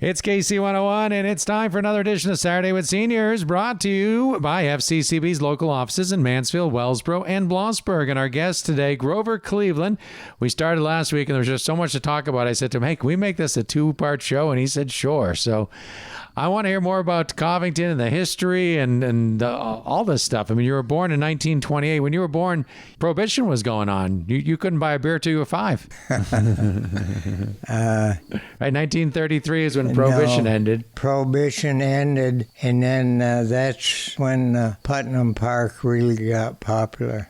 It's KC 101, and it's time for another edition of Saturday with Seniors, brought to you by FCCB's local offices in Mansfield, Wellsboro, and Blossburg. And our guest today, Grover Cleveland. We started last week, and there was just so much to talk about. I said to him, hey, can we make this a two-part show? And he said, sure. So I want to hear more about Covington and the history and all this stuff. I mean, you were born in 1928. When you were born, Prohibition was going on. You couldn't buy a beer till you were 5. Right, 1933 is when Prohibition ended. Prohibition ended, and then that's when Putnam Park really got popular.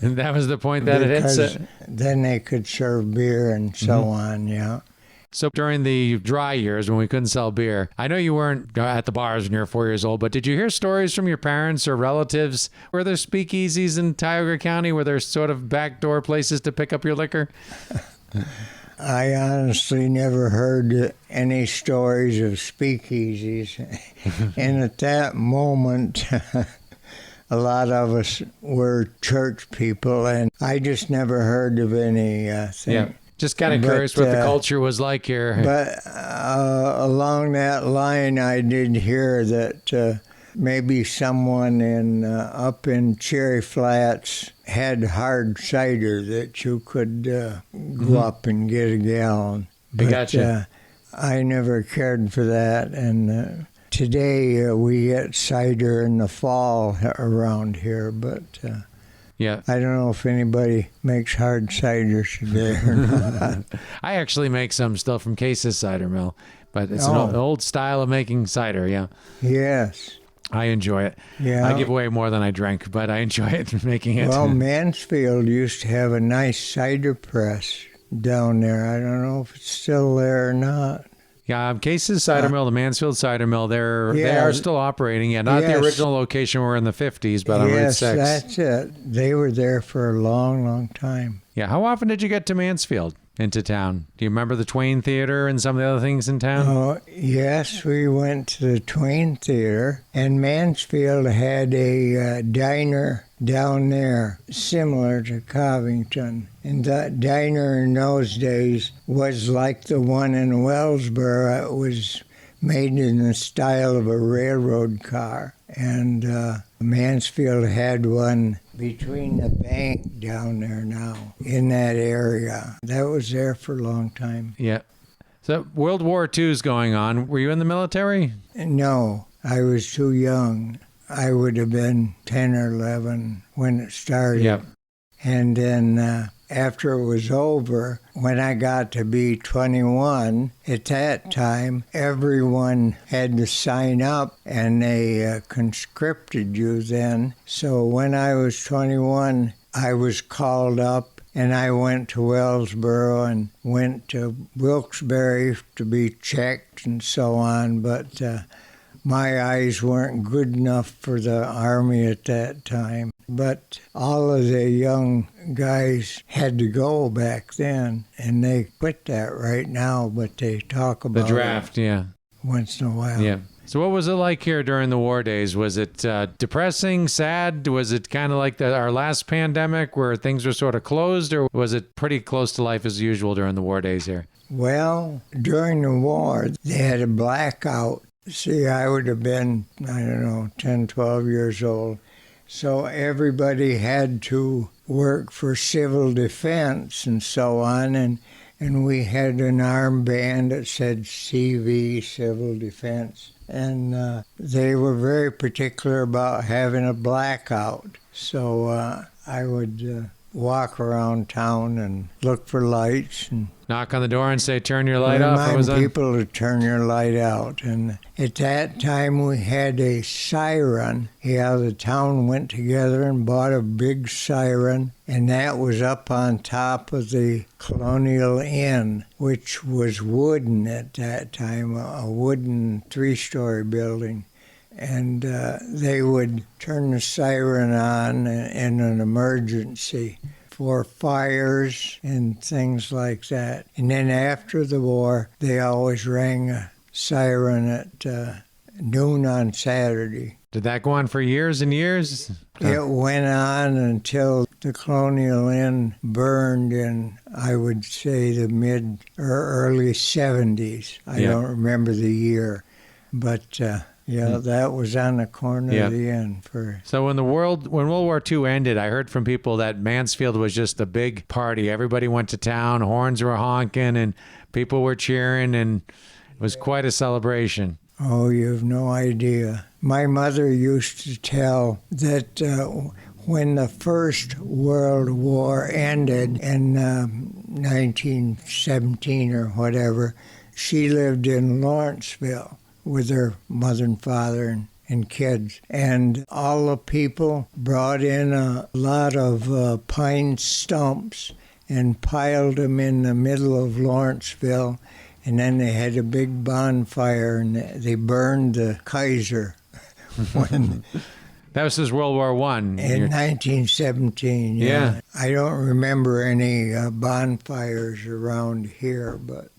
And that was the point that it hit. Then they could serve beer and so on, yeah. So during the dry years when we couldn't sell beer, I know you weren't at the bars when you were 4 years old, but did you hear stories from your parents or relatives? Were there speakeasies in Tioga County? Were there sort of backdoor places to pick up your liquor? I honestly never heard any stories of speakeasies. And at that moment, a lot of us were church people, and I just never heard of anything. Yeah. Just kind of curious what the culture was like here. But along that line, I did hear that maybe someone up in Cherry Flats had hard cider that you could go up and get a gallon. But, gotcha. I never cared for that. And today we get cider in the fall around here, but... yeah. I don't know if anybody makes hard cider today or not. I actually make some still from Case's Cider Mill, but it's an old style of making cider, yeah. Yes. I enjoy it. Yeah. I give away more than I drink, but I enjoy it making it. Well, Mansfield used to have a nice cider press down there. I don't know if it's still there or not. Yeah, Case's Cider Mill, the Mansfield Cider Mill, they are still operating. Yeah, not the original location were in the 50s, but on Route 6. Yes, that's it. They were there for a long, long time. Yeah, how often did you get to Mansfield, into town? Do you remember the Twain Theater and some of the other things in town? Oh, yes, we went to the Twain Theater, and Mansfield had a diner down there, similar to Covington. And that diner in those days was like the one in Wellsboro. It was made in the style of a railroad car. And Mansfield had one between the bank down there now, in that area. That was there for a long time. Yeah. So World War II is going on. Were you in the military? No, I was too young. I would have been 10 or 11 when it started. Yep. And then after it was over, when I got to be 21, at that time, everyone had to sign up, and they conscripted you then. So when I was 21, I was called up, and I went to Wellsboro and went to Wilkes-Barre to be checked and so on, but my eyes weren't good enough for the Army at that time. But all of the young guys had to go back then, and they quit that right now, but they talk about the draft, yeah, once in a while. Yeah. So what was it like here during the war days? Was it depressing, sad? Was it kind of like our last pandemic where things were sort of closed, or was it pretty close to life as usual during the war days here? Well, during the war, they had a blackout. See, I would have been, 10, 12 years old. So everybody had to work for civil defense and so on, and we had an armband that said CV, Civil Defense. And they were very particular about having a blackout. So I would walk around town and look for lights and knock on the door and say, turn your light off. Remind people to turn your light out. And at that time, we had a siren. Yeah, the town went together and bought a big siren, and that was up on top of the Colonial Inn, which was wooden at that time, a wooden 3-story building. And they would turn the siren on in an emergency for fires and things like that. And then after the war, they always rang a siren at noon on Saturday. Did that go on for years and years? It went on until The Colonial Inn burned in, I would say, the mid or early 70s. I don't remember the year. But, that was on the corner of the inn. So when World War II ended, I heard from people that Mansfield was just a big party. Everybody went to town, horns were honking, and people were cheering, and it was quite a celebration. Oh, you have no idea. My mother used to tell that when the First World War ended in 1917 or whatever, she lived in Lawrenceville with her mother and father and kids. And all the people brought in a lot of pine stumps and piled them in the middle of Lawrenceville. And then they had a big bonfire, and they burned the Kaiser. That was his World War I. In 1917, yeah. I don't remember any bonfires around here, but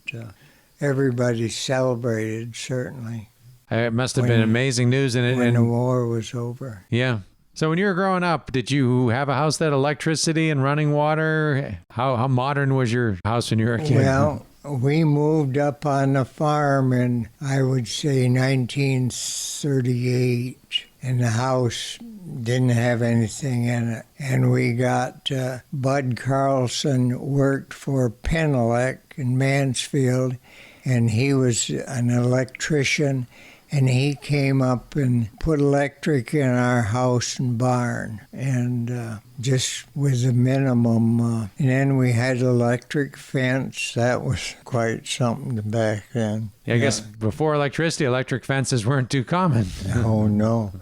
everybody celebrated, certainly. It must have been amazing news. When the war was over. Yeah. So when you were growing up, did you have a house that had electricity and running water? How modern was your house when you were a kid? Well, we moved up on the farm in, I would say, 1938, and the house didn't have anything in it. And we got Bud Carlson worked for Penelec in Mansfield, and he was an electrician, and he came up and put electric in our house and barn, and just with the minimum. And then we had electric fence. That was quite something back then. Yeah, I guess before electricity, electric fences weren't too common. Oh, no.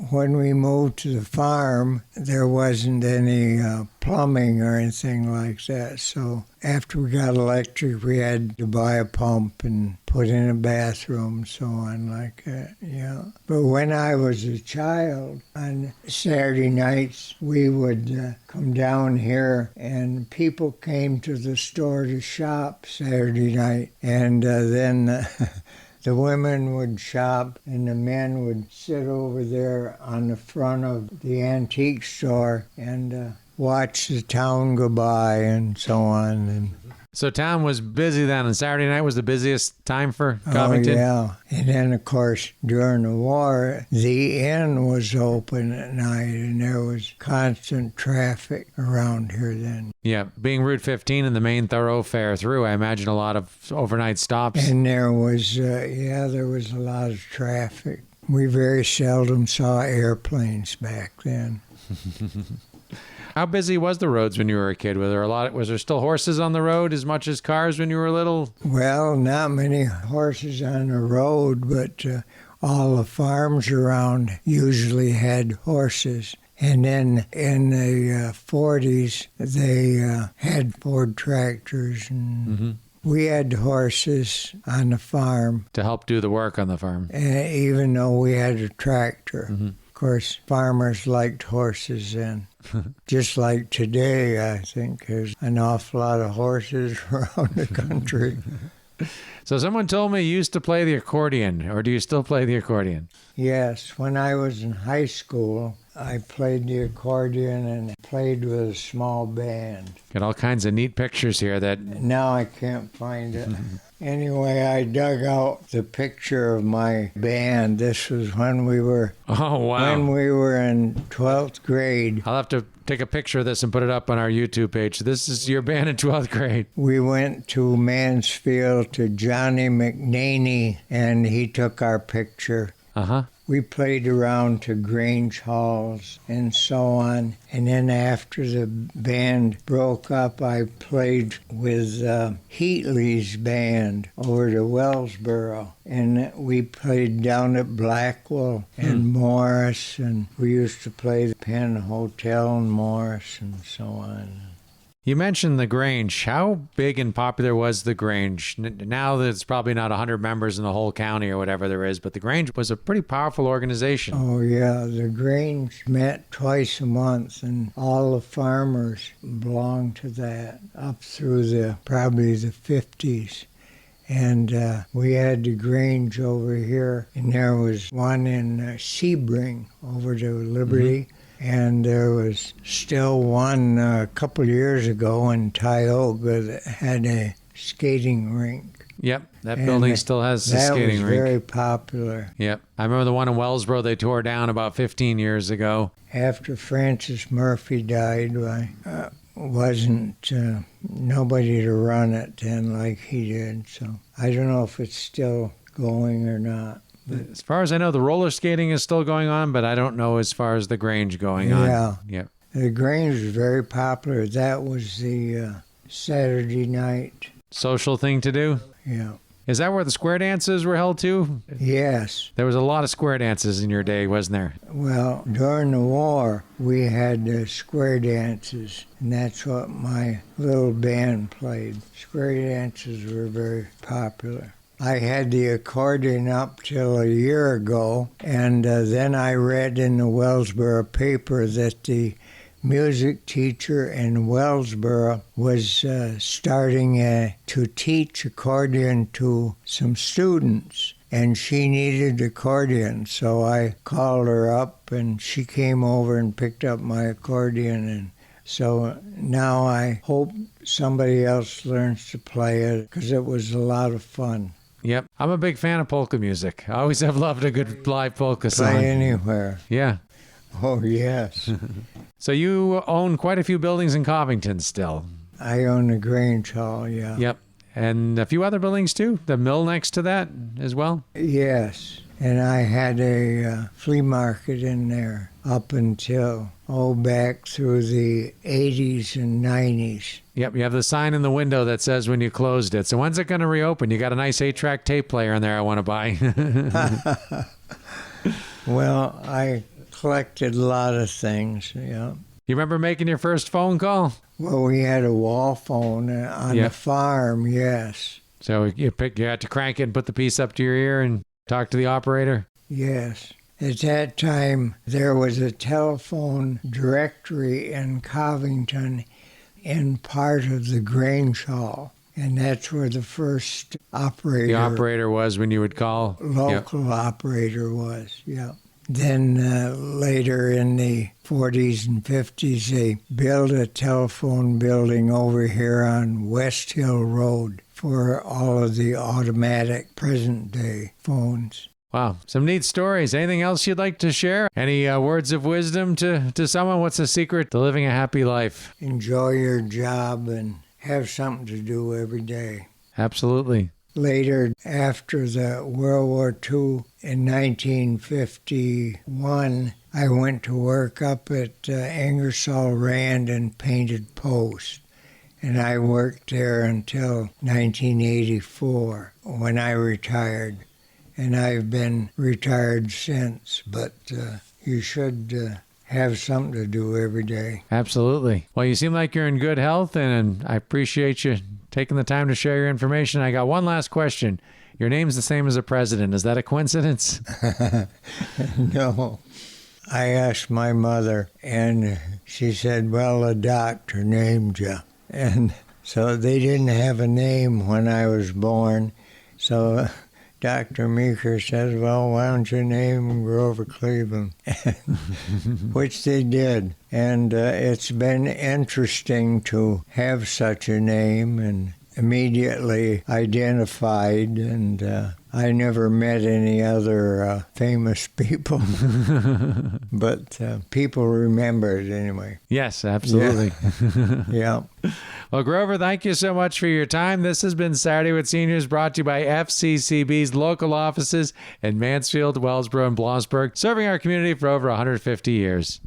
When we moved to the farm, there wasn't any plumbing or anything like that. So after we got electric, we had to buy a pump and put in a bathroom, so on like that, yeah. But when I was a child, on Saturday nights, we would come down here, and people came to the store to shop Saturday night. And then the women would shop, and the men would sit over there on the front of the antique store and watch the town go by and so on. And so town was busy then, and Saturday night was the busiest time for Covington? Oh, yeah. And then, of course, during the war, the inn was open at night, and there was constant traffic around here then. Yeah, being Route 15 and the main thoroughfare through, I imagine a lot of overnight stops. And there was, there was a lot of traffic. We very seldom saw airplanes back then. How busy was the roads when you were a kid? Was there still horses on the road as much as cars when you were little? Well, not many horses on the road, but all the farms around usually had horses. And then in the 40s, they had Ford tractors, and we had horses on the farm. To help do the work on the farm. Even though we had a tractor. Of course, farmers liked horses then. Just like today, I think there's an awful lot of horses around the country. So someone told me you used to play the accordion, or do you still play the accordion? Yes, when I was in high school, I played the accordion and played with a small band. Got all kinds of neat pictures here that... Now I can't find it. Anyway, I dug out the picture of my band. This was when we were... Oh, wow. When we were in 12th grade. I'll have to take a picture of this and put it up on our YouTube page. This is your band in 12th grade. We went to Mansfield to Johnny McNaney, and he took our picture. Uh-huh. We played around to Grange Halls and so on. And then after the band broke up, I played with Heatley's band over to Wellsboro. And we played down at Blackwell and Morris. And we used to play the Penn Hotel in Morris and so on. You mentioned the Grange. How big and popular was the Grange? Now there's probably not 100 members in the whole county or whatever there is, but the Grange was a pretty powerful organization. Oh, yeah. The Grange met twice a month, and all the farmers belonged to that up through probably the 50s. And we had the Grange over here, and there was one in Sebring over to Liberty. And there was still one a couple years ago in Tioga that had a skating rink. Yep, that And building still has a skating That was rink. very popular. Yep, I remember the one in Wellsboro they tore down about 15 years ago. After Francis Murphy died, I wasn't nobody to run it then like he did. So I don't know if it's still going or not. As far as I know, the roller skating is still going on, but I don't know as far as the Grange going on. Yeah. Yep. The Grange was very popular. That was the Saturday night. Social thing to do? Yeah. Is that where the square dances were held too? Yes. There was a lot of square dances in your day, wasn't there? Well, during the war, we had square dances, and that's what my little band played. Square dances were very popular. I had the accordion up till a year ago, and then I read in the Wellsboro paper that the music teacher in Wellsboro was starting to teach accordion to some students, and she needed accordion. So I called her up, and she came over and picked up my accordion, and so now I hope somebody else learns to play it, because it was a lot of fun. Yep. I'm a big fan of polka music. I always have loved a good live polka song. Play anywhere. Yeah. Oh, yes. So you own quite a few buildings in Covington still. I own the Grange Hall, yeah. Yep. And a few other buildings too? The mill next to that as well? Yes. And I had a flea market in there up until, back through the 80s and 90s. Yep, you have the sign in the window that says when you closed it. So when's it going to reopen? You got a nice 8-track tape player in there I want to buy. Well, I collected a lot of things, yeah. You remember making your first phone call? Well, we had a wall phone on the farm, yes. So you had to crank it and put the piece up to your ear and talk to the operator? Yes. At that time, there was a telephone directory in Covington in part of the Grange Hall, and that's where the first operator... The operator was when you would call? Local operator was, yeah. Then later in the 40s and 50s, they built a telephone building over here on West Hill Road for all of the automatic present-day phones. Wow, some neat stories. Anything else you'd like to share? Any words of wisdom to someone? What's the secret to living a happy life? Enjoy your job and have something to do every day. Absolutely. Later, after the World War II, in 1951, I went to work up at Ingersoll Rand and painted post. And I worked there until 1984 when I retired. And I've been retired since, but you should have something to do every day. Absolutely. Well, you seem like you're in good health, and I appreciate you taking the time to share your information. I got one last question. Your name's the same as the president. Is that a coincidence? No. I asked my mother, and she said, well, a doctor named you. And so they didn't have a name when I was born. So Dr. Meeker says, well, why don't you name Grover Cleveland? Which they did. And it's been interesting to have such a name and immediately identified, and I never met any other famous people, but people remember it anyway. Yes, absolutely. Yeah. Well, Grover, thank you so much for your time. This has been Saturday with Seniors, brought to you by FCCB's local offices in Mansfield, Wellsboro, and Blossburg, serving our community for over 150 years.